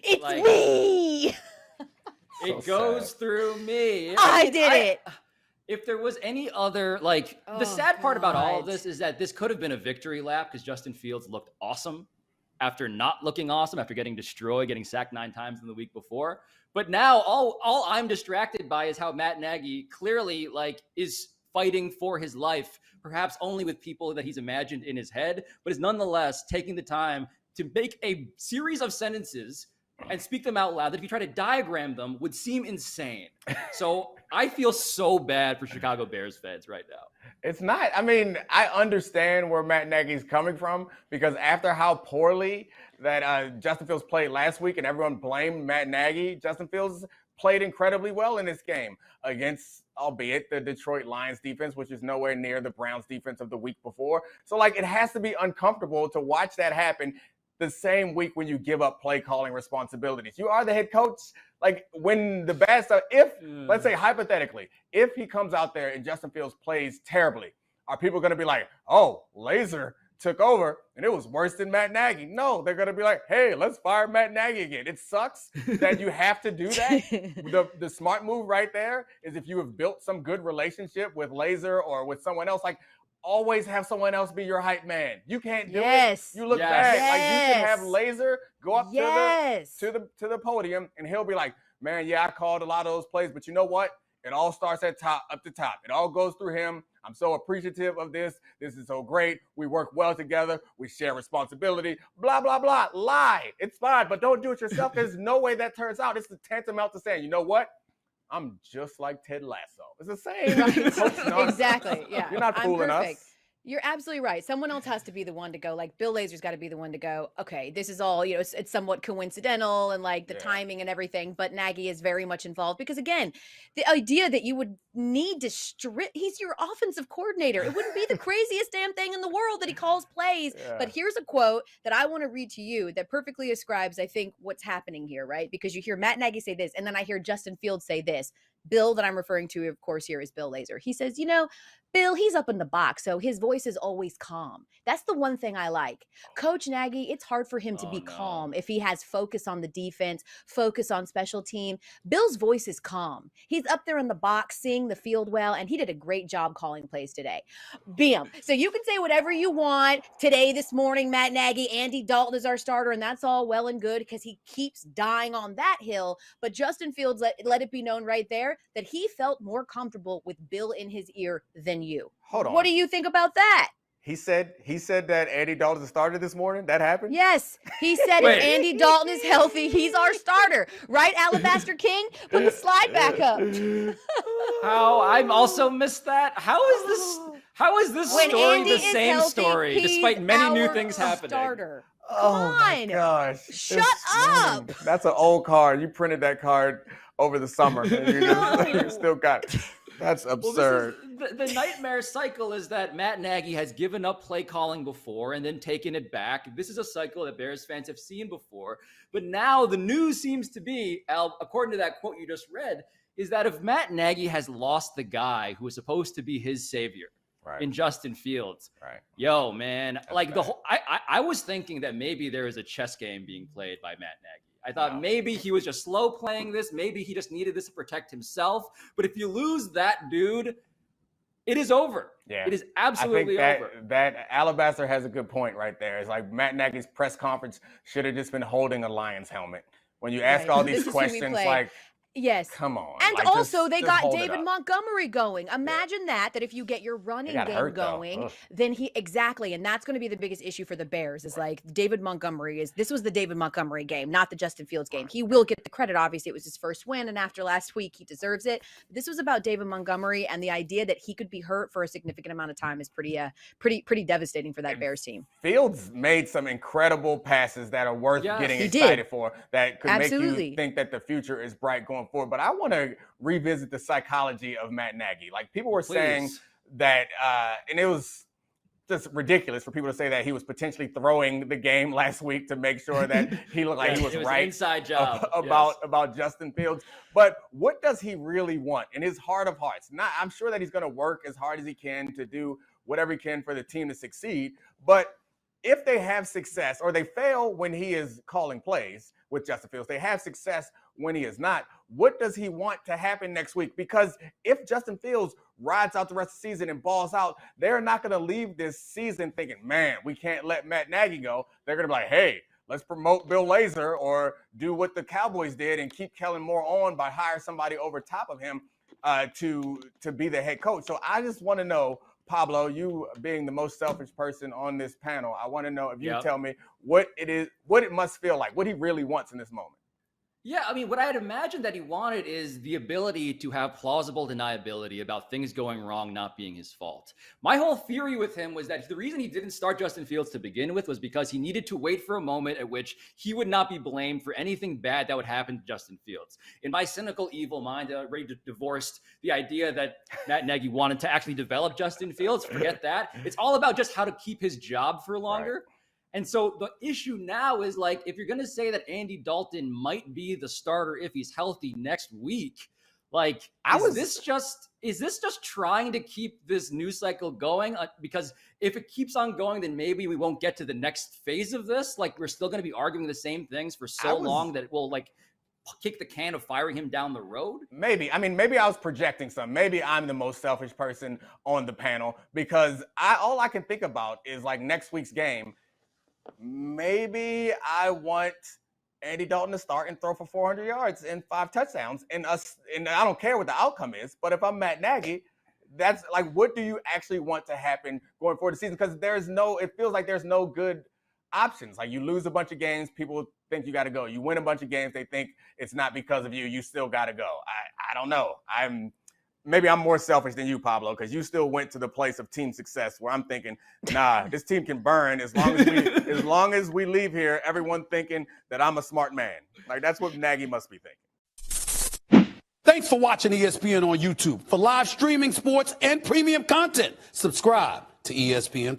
It's like, me. It goes through me. I did it. If there was any other, like, the sad part about all of this is that this could have been a victory lap because Justin Fields looked awesome after not looking awesome, after getting destroyed, getting sacked 9 times in the week before. But now all I'm distracted by is how Matt Nagy clearly, like, is fighting for his life, perhaps only with people that he's imagined in his head, but is nonetheless taking the time to make a series of sentences and speak them out loud that if you try to diagram them would seem insane. So I feel so bad for Chicago Bears fans right now. It's not. I mean, I understand where Matt Nagy's coming from because after how poorly that Justin Fields played last week and everyone blamed Matt Nagy, Justin Fields played incredibly well in this game against, albeit the Detroit Lions defense, which is nowhere near the Browns defense of the week before. So, like, it has to be uncomfortable to watch that happen the same week when you give up play calling responsibilities. You are the head coach. Like, when the bad stuff, let's say hypothetically, if he comes out there and Justin Fields plays terribly, are people going to be like, oh, Lazor took over and it was worse than Matt Nagy? No, they're going to be like, hey, let's fire Matt Nagy again. It sucks that you have to do that. The smart move right there is if you have built some good relationship with Lazor or with someone else, like, always have someone else be your hype man. You can't do it. You look bad. Like, you can have Lazor go up to the podium and he'll be like, man, yeah, I called a lot of those plays, but you know what? It all starts up the top. It all goes through him. I'm so appreciative of this. This is so great. We work well together. We share responsibility. Blah, blah, blah. Lie. It's fine, but don't do it yourself. There's no way that turns out. It's the tantamount to saying, you know what? I'm just like Ted Lasso. It's the same. Right. Exactly. Yeah. You're not fooling us. You're absolutely right. Someone else has to be the one to go. Like, Bill Lazor's got to be the one to go, okay, this is all, it's somewhat coincidental and like the timing and everything, but Nagy is very much involved because, again, the idea that you would need to he's your offensive coordinator. It wouldn't be the craziest damn thing in the world that he calls plays. Yeah. But here's a quote that I want to read to you that perfectly describes, I think, what's happening here, right? Because you hear Matt Nagy say this, and then I hear Justin Fields say this. Bill, that I'm referring to, of course, here is Bill Lazor. He says, Bill, he's up in the box, so his voice is always calm. That's the one thing I like. Coach Nagy, it's hard for him to be calm if he has focus on the defense, focus on special team. Bill's voice is calm. He's up there in the box, seeing the field well, and he did a great job calling plays today. Bam. So you can say whatever you want. Today, this morning, Matt Nagy, Andy Dalton is our starter, and that's all well and good because he keeps dying on that hill. But Justin Fields let it be known right there that he felt more comfortable with Bill in his ear than you. Hold on. What do you think about that? He said that Andy Dalton started this morning. That happened? Yes. He said if Andy Dalton is healthy, he's our starter. Right, Alabaster King? Put the slide back up. How? I've also missed that. How is this when story Andy the same healthy, story despite many new things happening? Starter. Oh my gosh. Shut up. That's an old card. You printed that card over the summer. You still got it. That's absurd. Well, the nightmare cycle is that Matt Nagy has given up play calling before and then taken it back. This is a cycle that Bears fans have seen before. But now the news seems to be, Al, according to that quote you just read, is that if Matt Nagy has lost the guy who was supposed to be his savior in Justin Fields, yo, man, that's like bad. I was thinking that maybe there is a chess game being played by Matt Nagy. I thought maybe he was just slow playing this. Maybe he just needed this to protect himself. But if you lose that dude, it is over. Yeah. It is absolutely over. That Alabaster has a good point right there. It's like Matt Nagy's press conference should have just been holding a Lions helmet. When you ask all these questions, like, yes. Come on. And like, also, they got David Montgomery going. Imagine that if you get your running game going, then and that's going to be the biggest issue for the Bears is like David Montgomery this was the David Montgomery game, not the Justin Fields game. He will get the credit. Obviously, it was his first win. And after last week, he deserves it. This was about David Montgomery, and the idea that he could be hurt for a significant amount of time is pretty devastating for that Bears team. Fields made some incredible passes that are worth getting excited for that could make you think that the future is bright going forward. But I want to revisit the psychology of Matt Nagy. Like, people were saying that, and it was just ridiculous for people to say that he was potentially throwing the game last week to make sure that he looked like he was right inside job about Justin Fields. But what does he really want in his heart of hearts? I'm sure that he's going to work as hard as he can to do whatever he can for the team to succeed. But if they have success or they fail when he is calling plays with Justin Fields, they have success when he is not, what does he want to happen next week? Because if Justin Fields rides out the rest of the season and balls out, they're not going to leave this season thinking, man, we can't let Matt Nagy go. They're going to be like, hey, let's promote Bill Lazor or do what the Cowboys did and keep Kellen Moore on by hiring somebody over top of him to be the head coach. So I just want to know, Pablo, you being the most selfish person on this panel, I want to know if you tell me what it must feel like, what he really wants in this moment. Yeah, I mean, what I had imagined that he wanted is the ability to have plausible deniability about things going wrong not being his fault. My whole theory with him was that the reason he didn't start Justin Fields to begin with was because he needed to wait for a moment at which he would not be blamed for anything bad that would happen to Justin Fields. In my cynical, evil mind, I already divorced the idea that Matt Nagy wanted to actually develop Justin Fields. Forget that. It's all about just how to keep his job for longer. Right. And so the issue now is, like, if you're going to say that Andy Dalton might be the starter if he's healthy next week, like, is this just trying to keep this news cycle going? Because if it keeps on going, then maybe we won't get to the next phase of this. Like, we're still going to be arguing the same things for so long that it will, like, kick the can of firing him down the road? Maybe. I mean, maybe I was projecting some. Maybe I'm the most selfish person on the panel because all I can think about is, like, next week's game. Maybe I want Andy Dalton to start and throw for 400 yards and 5 touchdowns. And I don't care what the outcome is. But if I'm Matt Nagy, that's like, what do you actually want to happen going forward the season? Because it feels like there's no good options. Like, you lose a bunch of games, people think you got to go. You win a bunch of games, they think it's not because of you. You still got to go. I don't know. Maybe I'm more selfish than you, Pablo, because you still went to the place of team success where I'm thinking, nah, this team can burn as long as we leave here, everyone thinking that I'm a smart man. Like, that's what Nagy must be thinking. Thanks for watching ESPN on YouTube. For live streaming, sports, and premium content, subscribe to ESPN+.